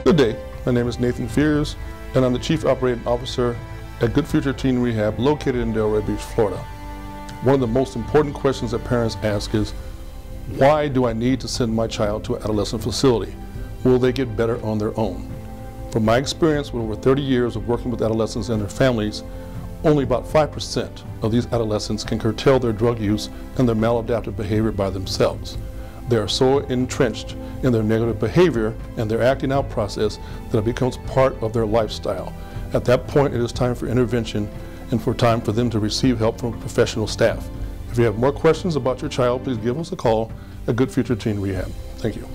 Good day, my name is Nathan Fears, and I'm the Chief Operating Officer at Good Future Teen Rehab located in Delray Beach, Florida. One of the most important questions that parents ask is, why do I need to send my child to an adolescent facility? Will they get better on their own? From my experience with over 30 years of working with adolescents and their families, only about 5% of these adolescents can curtail their drug use and their maladaptive behavior by themselves. They are so entrenched in their negative behavior and their acting out process that it becomes part of their lifestyle. At that point, it is time for intervention and for time for them to receive help from professional staff. If you have more questions about your child, please give us a call at Good Future Teen Rehab. Thank you.